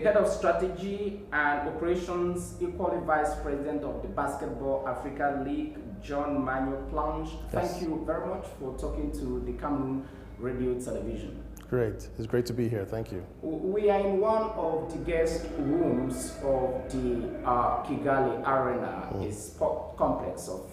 Head of Strategy and Operations, equally Vice President of the Basketball Africa League, John Manyo Plange. Yes. Thank you very much for talking to the Cameroon Radio Television. Great. It's great to be here. Thank you. We are in one of the guest rooms of the Kigali Arena, a sport complex of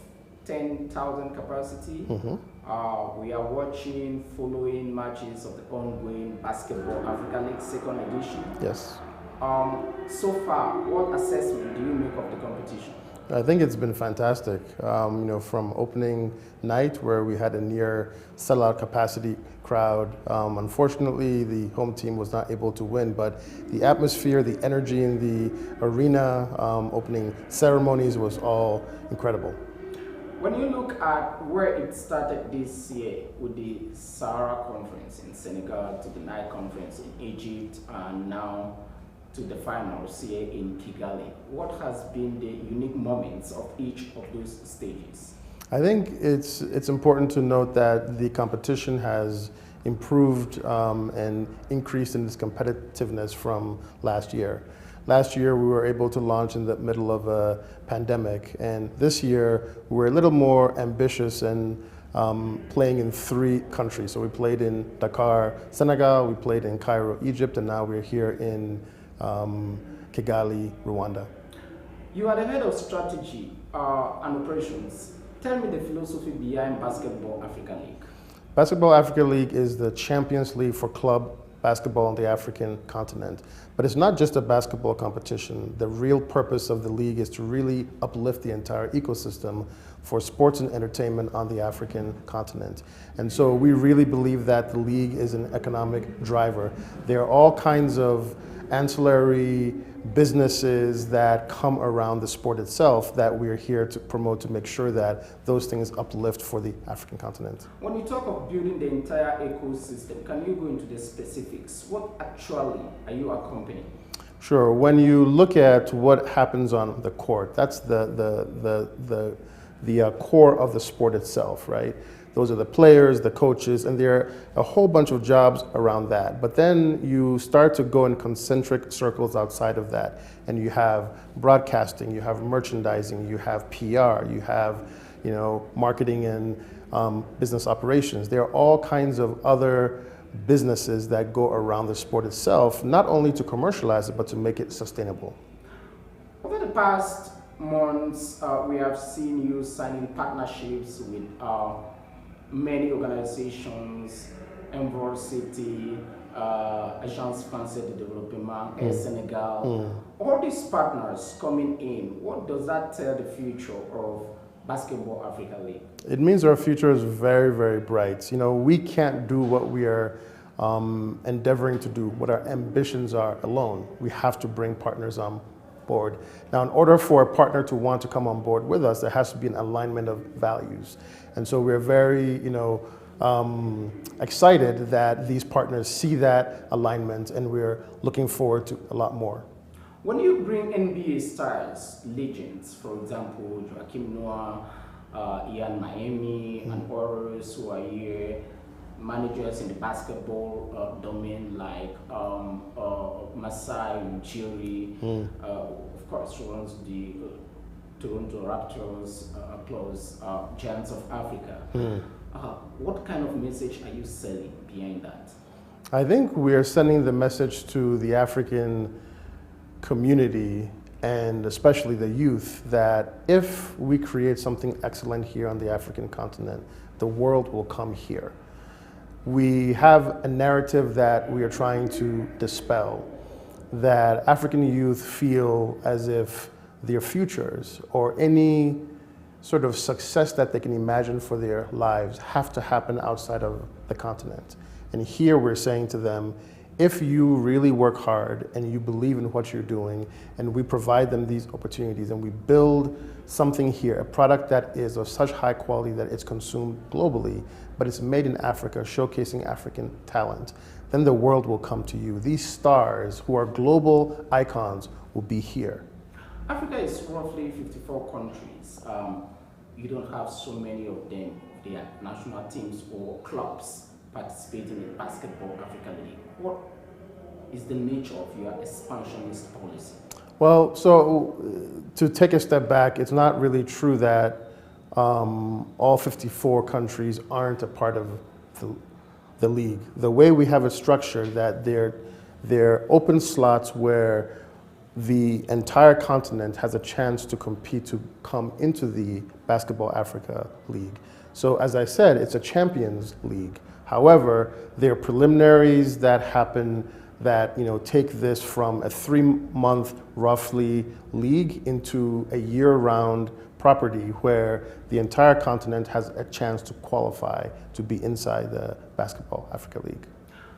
10,000 capacity. We are watching, following matches of the ongoing Basketball Africa League second edition. Yes. So far, what assessment do you make of the competition? I think it's been fantastic. From opening night where we had a near sellout capacity crowd. Unfortunately, the home team was not able to win, but the atmosphere, the energy in the arena, opening ceremonies was all incredible. When you look at where it started this year with the Sahara Conference in Senegal, to the Nile Conference in Egypt, and now to the finals here in Kigali, what has been the unique moments of each of those stages? I think it's important to note that the competition has improved and increased in its competitiveness from last year. Last year we were able to launch in the middle of a pandemic, and this year we're a little more ambitious and playing in 3 countries. So we played in Dakar, Senegal, we played in Cairo, Egypt, and now we're here in Kigali, Rwanda. You are the head of strategy and operations. Tell me the philosophy behind Basketball Africa League. Basketball Africa League is the Champions League for club basketball on the African continent. But it's not just a basketball competition. The real purpose of the league is to really uplift the entire ecosystem for sports and entertainment on the African continent. And so we really believe that the league is an economic driver. There are all kinds of ancillary businesses that come around the sport itself that we're here to promote, to make sure that those things uplift for the African continent. When you talk of building the entire ecosystem, can you go into the specifics? What actually are you accompanying? Sure. When you look at what happens on the court, that's the core of the sport itself, right? Those are the players, the coaches, and there are a whole bunch of jobs around that. But then you start to go in concentric circles outside of that, and you have broadcasting, you have merchandising, you have PR, you have, marketing and business operations. There are all kinds of other businesses that go around the sport itself, not only to commercialize it, but to make it sustainable. Over the past months, we have seen you signing partnerships with many organizations, Envol City, Agence Française de Développement, Air Senegal. All these partners coming in, what does that tell the future of Basketball Africa League? It means our future is very, very bright. We can't do what we are endeavoring to do, what our ambitions are alone. We have to bring partners on board. Now, in order for a partner to want to come on board with us, there has to be an alignment of values. And so we're very, excited that these partners see that alignment, and we're looking forward to a lot more. When you bring NBA stars, legends, for example, Joakim Noah, Ian Miami, and others who are here, managers in the basketball domain like Masai Ujiri, of course, who runs the Toronto Raptors, plus Giants of Africa. What kind of message are you selling behind that? I think we are sending the message to the African community, and especially the youth, that if we create something excellent here on the African continent, the world will come here. We have a narrative that we are trying to dispel, that African youth feel as if their futures or any sort of success that they can imagine for their lives have to happen outside of the continent. And here we're saying to them, if you really work hard and you believe in what you're doing, and we provide them these opportunities, and we build something here, a product that is of such high quality that it's consumed globally, but it's made in Africa, showcasing African talent, then the world will come to you. These stars who are global icons will be here. Africa is roughly 54 countries. You don't have so many of them, their national teams or clubs participating in Basketball Africa League. What is the nature of your expansionist policy? Well, so to take a step back, it's not really true that all 54 countries aren't a part of the league. The way we have it structured, that they're open slots where the entire continent has a chance to compete to come into the Basketball Africa League. So as I said, it's a Champions League. However, there are preliminaries that happen that take this from a 3-month roughly league into a year-round property where the entire continent has a chance to qualify to be inside the Basketball Africa League.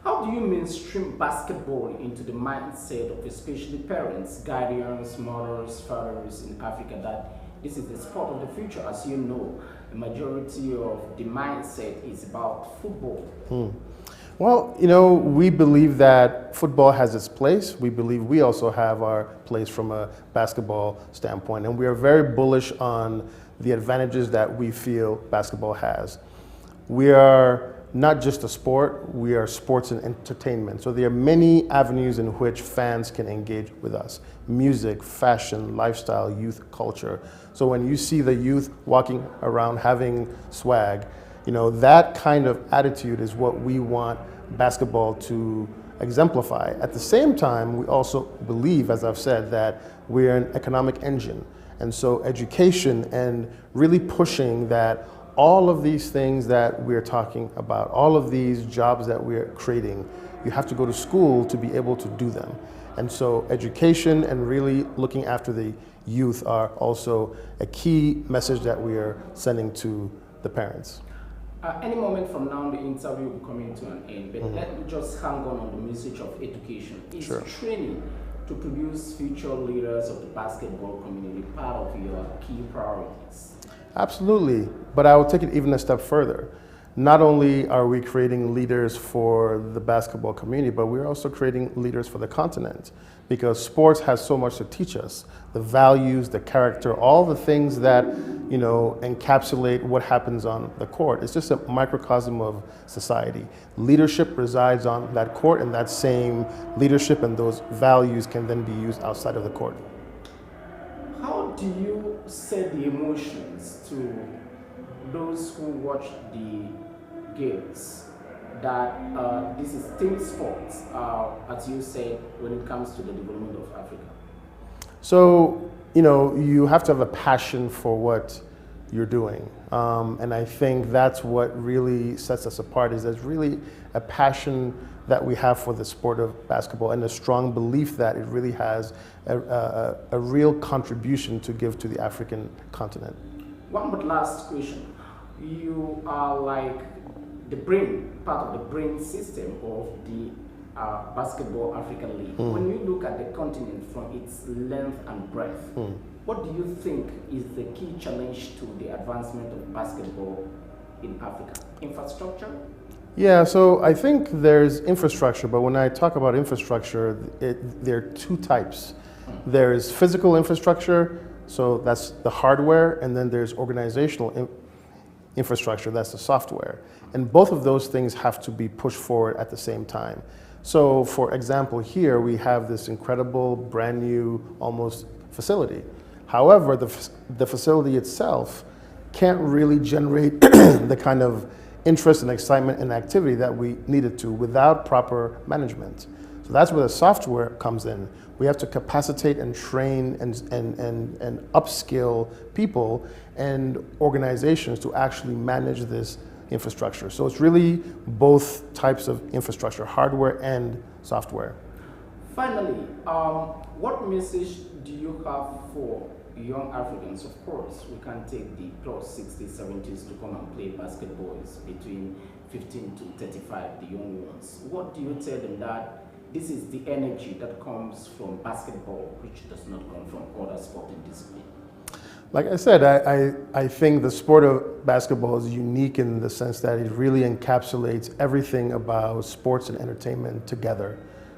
How do you mainstream basketball into the mindset of especially parents, guardians, mothers, fathers in Africa that this is the sport of the future? As you know, the majority of the mindset is about football. Well, we believe that football has its place. We believe we also have our place from a basketball standpoint, and we are very bullish on the advantages that we feel basketball has. We are not just a sport, we are sports and entertainment. So there are many avenues in which fans can engage with us. Music, fashion, lifestyle, youth culture. So when you see the youth walking around having swag, that kind of attitude is what we want basketball to exemplify. At the same time, we also believe, as I've said, that we're an economic engine. And so education and really pushing that all of these things that we're talking about, all of these jobs that we're creating, you have to go to school to be able to do them. And so education and really looking after the youth are also a key message that we are sending to the parents. Any moment from now, the interview will be coming to an end, but let me just hang on the message of education. Is training to produce future leaders of the basketball community part of your key priorities? Absolutely, but I will take it even a step further. Not only are we creating leaders for the basketball community, but we're also creating leaders for the continent, because sports has so much to teach us. The values, the character, all the things that encapsulate what happens on the court. It's just a microcosm of society. Leadership resides on that court, and that same leadership and those values can then be used outside of the court. How do you set the emotions to those who watch the games that this is team sports, as you said, when it comes to the development of Africa? So, you have to have a passion for what you're doing. And I think that's what really sets us apart, is there's really a passion that we have for the sport of basketball and a strong belief that it really has a real contribution to give to the African continent. One but last question. You are like the brain, part of the brain system of the Basketball Africa League. When you look at the continent from its length and breadth, what do you think is the key challenge to the advancement of basketball in Africa? Infrastructure? Yeah, so I think there's infrastructure, but when I talk about infrastructure, there are two types. There's physical infrastructure, so that's the hardware, and then there's organizational infrastructure, that's the software. And both of those things have to be pushed forward at the same time. So for example, here we have this incredible brand new almost facility. However, the facility itself can't really generate the kind of interest and excitement and activity that we needed to without proper management. So that's where the software comes in. We have to capacitate and train and upskill people and organizations to actually manage this infrastructure. So it's really both types of infrastructure, hardware and software. Finally, what message do you have for young Africans? Of course, we can take the plus 60s, 70s to come and play basketball between 15 to 35, the young ones. What do you tell them that this is the energy that comes from basketball, which does not come from other sporting disciplines? Like I said, I think the sport of basketball is unique in the sense that it really encapsulates everything about sports and entertainment together,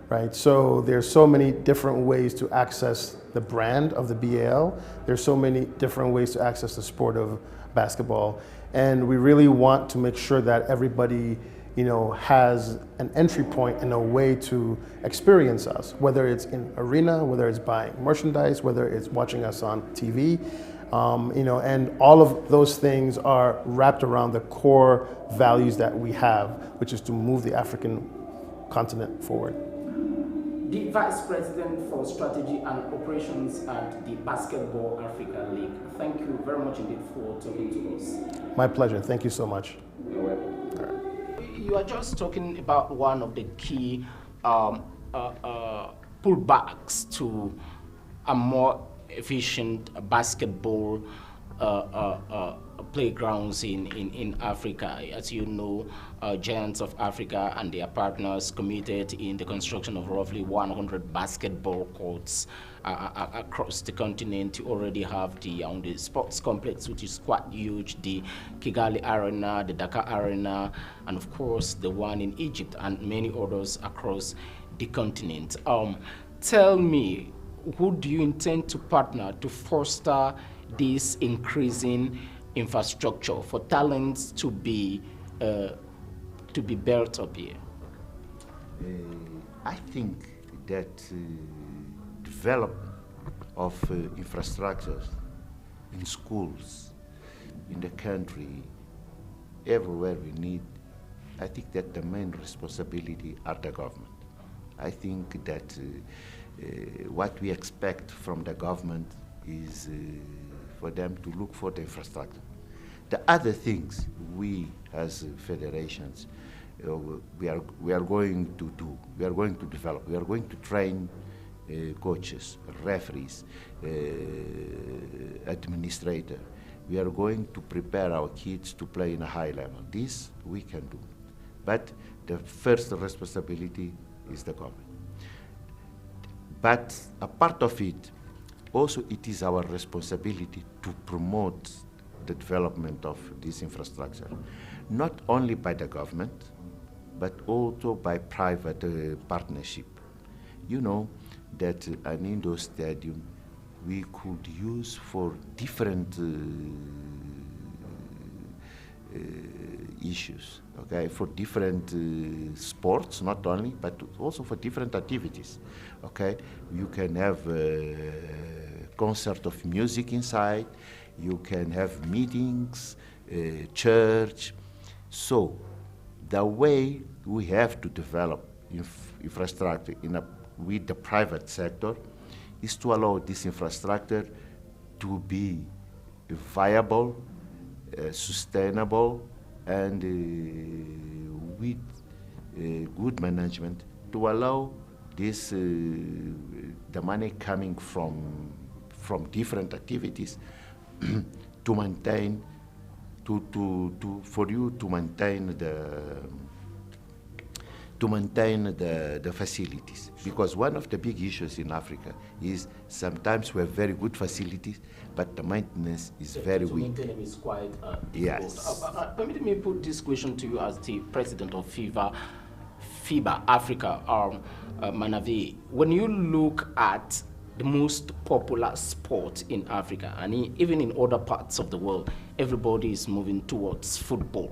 right? So there's so many different ways to access the brand of the BAL. There's so many different ways to access the sport of basketball. And we really want to make sure that everybody has an entry point and a way to experience us, whether it's in arena, whether it's buying merchandise, whether it's watching us on TV, and all of those things are wrapped around the core values that we have, which is to move the African continent forward. The Vice President for Strategy and Operations at the Basketball Africa League. Thank you very much indeed for talking to us. My pleasure. Thank you so much. You're welcome. All right. You are just talking about one of the key pullbacks to a more efficient basketball playgrounds in Africa. As you know, Giants of Africa and their partners committed in the construction of roughly 100 basketball courts across the continent. You already have the sports complex, which is quite huge, the Kigali Arena, the Dakar Arena, and of course the one in Egypt and many others across the continent. Tell me, who do you intend to partner to foster this increasing infrastructure for talents to be built up here? I think that development of infrastructures in schools, in the country, everywhere we need, I think that the main responsibility are the government. I think that what we expect from the government is for them to look for the infrastructure. The other things we as federations we are going to do, we are going to develop, we are going to train coaches, referees, administrators. We are going to prepare our kids to play in a high level. This we can do. But the first responsibility is the government. But a part of it, also it is our responsibility to promote the development of this infrastructure, not only by the government, but also by private partnership. You know that an indoor stadium we could use for different issues, okay, for different sports, not only, but also for different activities, okay. You can have a concert of music inside, you can have meetings, church. So the way we have to develop infrastructure with the private sector is to allow this infrastructure to be viable, sustainable, and with good management to allow this the money coming from different activities to maintain for you to maintain the facilities, because one of the big issues in Africa is sometimes we have very good facilities, but the maintenance is very weak. Maintain them is quite difficult. Yes. Permit me put this question to you as the president of FIBA Africa, Manavi. When you look at the most popular sport in Africa, and even in other parts of the world, everybody is moving towards football.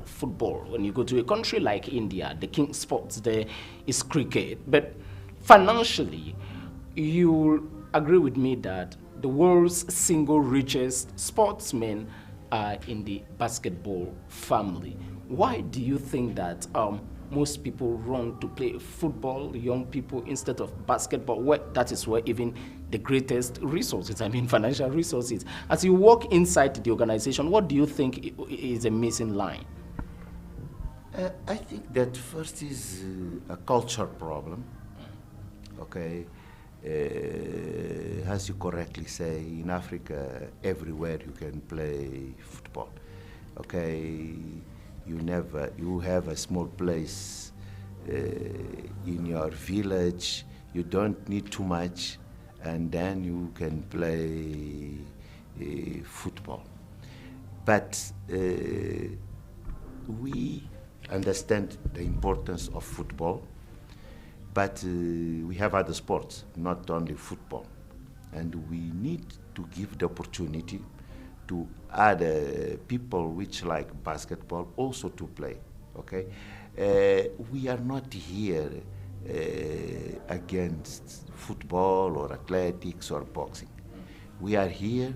When you go to a country like India, the king sports there is cricket. But financially, you agree with me that the world's single richest sportsmen are in the basketball family. Why do you think that most people run to play football, young people, instead of basketball? That is where even the greatest resources, financial resources. As you walk inside the organization, what do you think is a missing line? I think that first is a culture problem. Okay, as you correctly say, in Africa, everywhere you can play football. Okay. You have a small place in your village, you don't need too much, and then you can play football. But we understand the importance of football, but we have other sports, not only football. And we need to give the opportunity to other people which like basketball also to play. okay? We are not here against football or athletics or boxing. We are here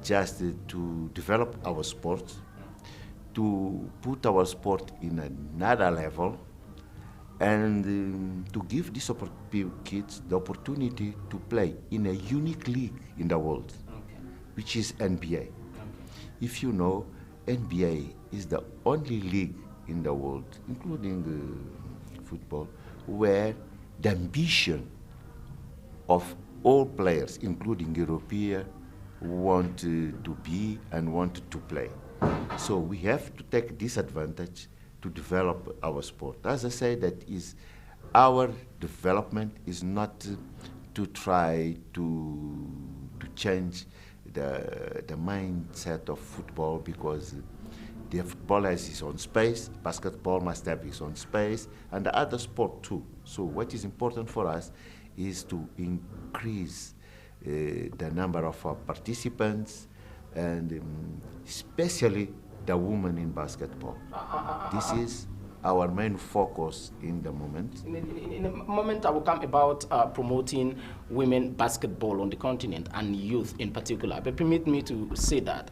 just to develop our sport, to put our sport in another level, and to give these kids the opportunity to play in a unique league in the world, which is NBA. If you know, NBA is the only league in the world, including football, where the ambition of all players, including European, want to be and want to play. So we have to take this advantage to develop our sport. As I say, that is our development is not to try to change the mindset of football, because the football has its own space, basketball must have its own space, and the other sport too. So what is important for us is to increase the number of participants, and especially the women in basketball. This is our main focus in the moment. In a moment, I will come about promoting women basketball on the continent and youth in particular. But permit me to say that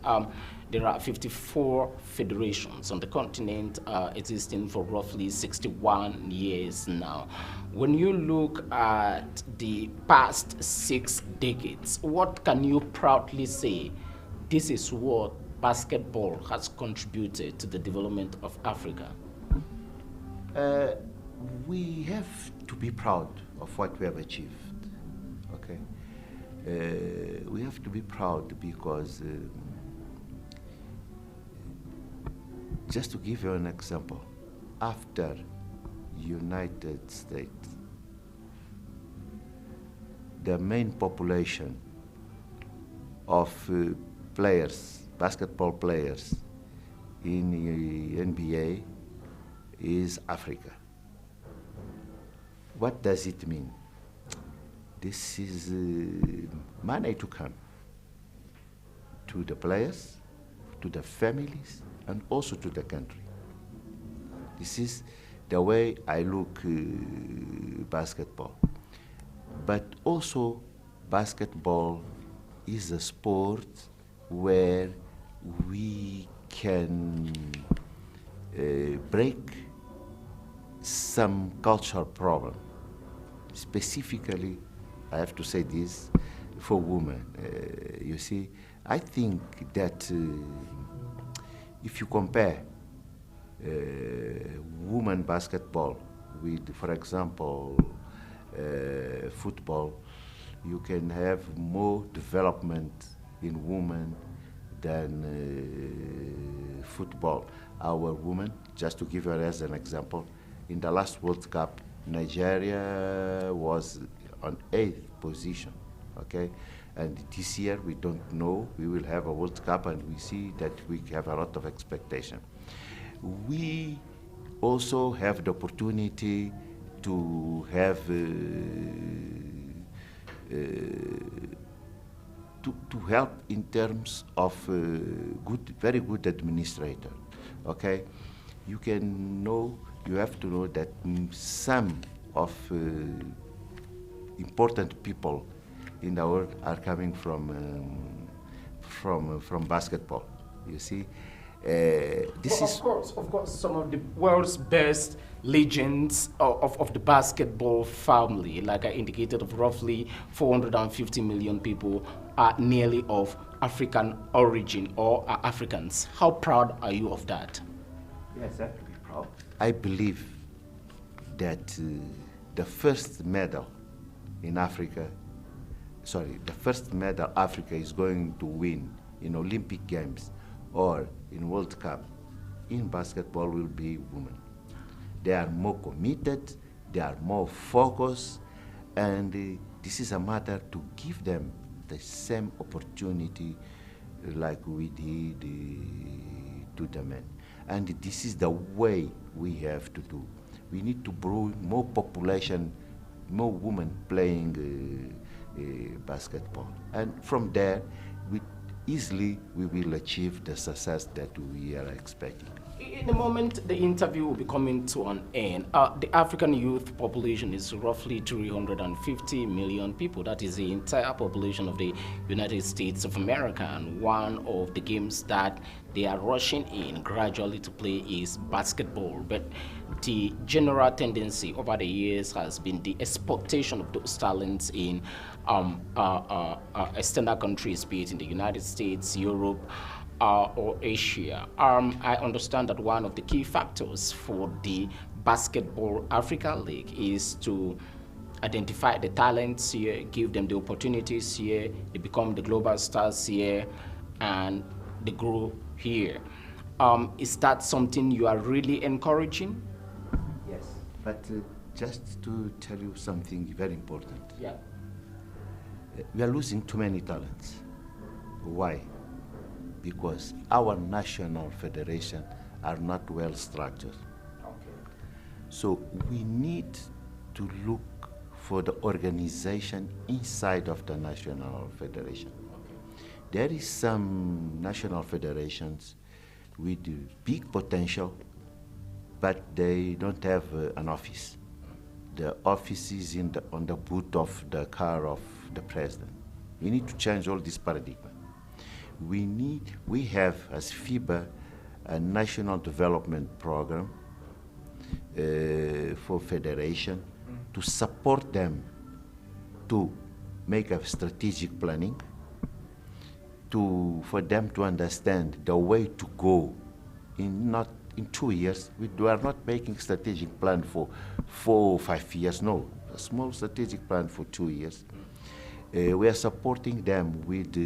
there are 54 federations on the continent existing for roughly 61 years now. When you look at the past 6 decades, what can you proudly say this is what basketball has contributed to the development of Africa? We have to be proud of what we have achieved, okay? We have to be proud because, just to give you an example, after United States, the main population of players, basketball players in the NBA is Africa. What does it mean? This is money to come to the players, to the families, and also to the country. This is the way I look basketball. But also, basketball is a sport where we can break some cultural problem. Specifically, I have to say this, for women. You see, I think that if you compare women basketball with, for example, football, you can have more development in women than football. Our women, just to give you as an example, in the last World Cup, Nigeria was on 8th position, okay? And this year, we don't know, we will have a World Cup, and we see that we have a lot of expectation. We also have the opportunity to have to help in terms of very good administrator, okay? You have to know that some of important people in the world are coming from basketball. You see, Of course, some of the world's best legends of the basketball family, like I indicated, of roughly 450 million people, are nearly of African origin or are Africans. How proud are you of that? Yes, I have to be proud. I believe that the first medal in Africa, the first medal Africa is going to win in Olympic Games or in World Cup in basketball will be women. They are more committed, they are more focused, and this is a matter to give them the same opportunity like we did to the men. And this is the way we have to do. We need to bring more population, more women playing basketball. And from there, we will achieve the success that we are expecting. In the moment the interview will be coming to an end, the African youth population is roughly 350 million people. That is the entire population of the United States of America. And one of the games that they are rushing in gradually to play is basketball. But the general tendency over the years has been the exportation of those talents in external countries, be it in the United States, Europe, or Asia. I understand that one of the key factors for the Basketball Africa League is to identify the talents here, give them the opportunities here, they become the global stars here, and they grow here. Is that something you are really encouraging? Yes. But just to tell you something very important. Yeah. We are losing too many talents. Why? Because our national federation are not well structured. Okay. So we need to look for the organization inside of the national federation. Okay. There is some national federations with big potential, but they don't have an office. The office is on the boot of the car of the president. We need to change all this paradigm. We have as FIBA a national development program for federation to support them to make a strategic planning, for them to understand the way to go not in 2 years. We are not making strategic plan for 4 or 5 years, no, a small strategic plan for 2 years. We are supporting them with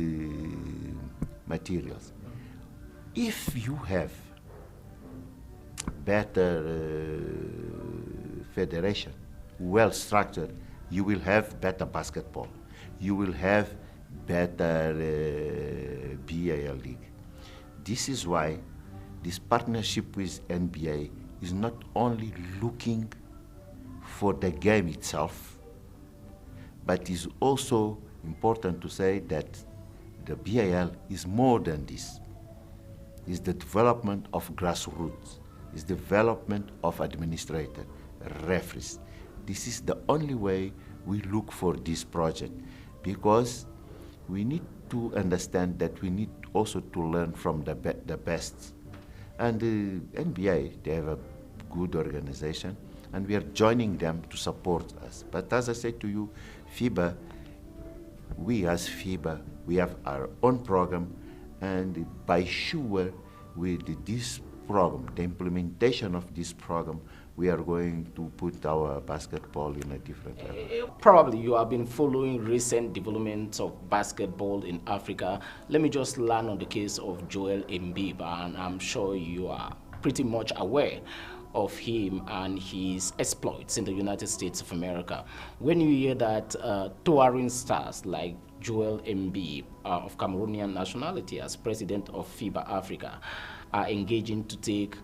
materials. If you have better federation, well structured, you will have better basketball. You will have better BAL league. This is why this partnership with NBA is not only looking for the game itself, but is also important to say that the BAL is more than this. It's the development of grassroots, it's development of administrators, referees. This is the only way we look for this project, because we need to understand that we need also to learn from the best. And the NBA, they have a good organization, and we are joining them to support us. But as I said to you, FIBA, we as FIBA, we have our own program, and by sure with this program, the implementation of this program, we are going to put our basketball in a different level. Probably you have been following recent developments of basketball in Africa. Let me just land on the case of Joel Embiid, and I'm sure you are pretty much aware of him and his exploits in the United States of America. When you hear that towering stars like Joel Embiid of Cameroonian nationality as president of FIBA Africa are engaging to take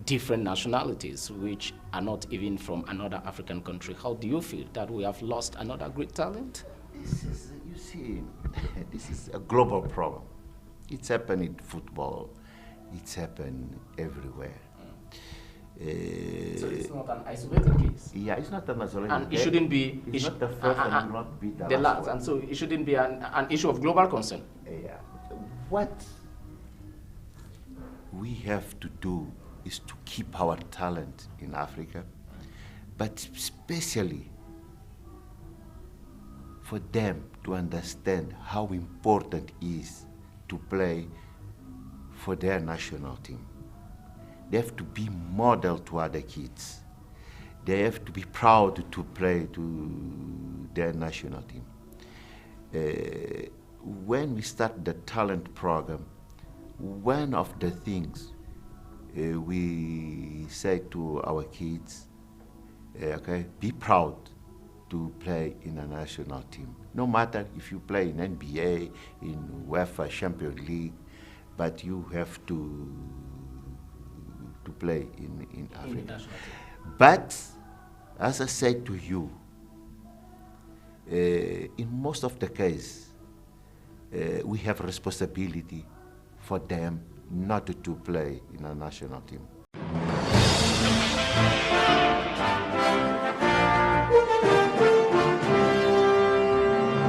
different nationalities which are not even from another African country, how do you feel that we have lost another great talent? This is, you see, this is a global problem. It's happened in football. It's happened everywhere. So it's not an isolated case. Yeah, it's not an isolated And case. it shouldn't be. It's not the first and will not be the last. one. And so it shouldn't be an issue of global concern. Yeah. What we have to do is to keep our talent in Africa, but especially for them to understand how important it is to play for their national team. They have to be model to other kids. They have to be proud to play to their national team. When we start the talent program, one of the things we say to our kids, okay, be proud to play in a national team. No matter if you play in NBA, in UEFA Champions League, but you have to play in Africa. But as I said to you, in most of the cases, we have responsibility for them not to play in a national team.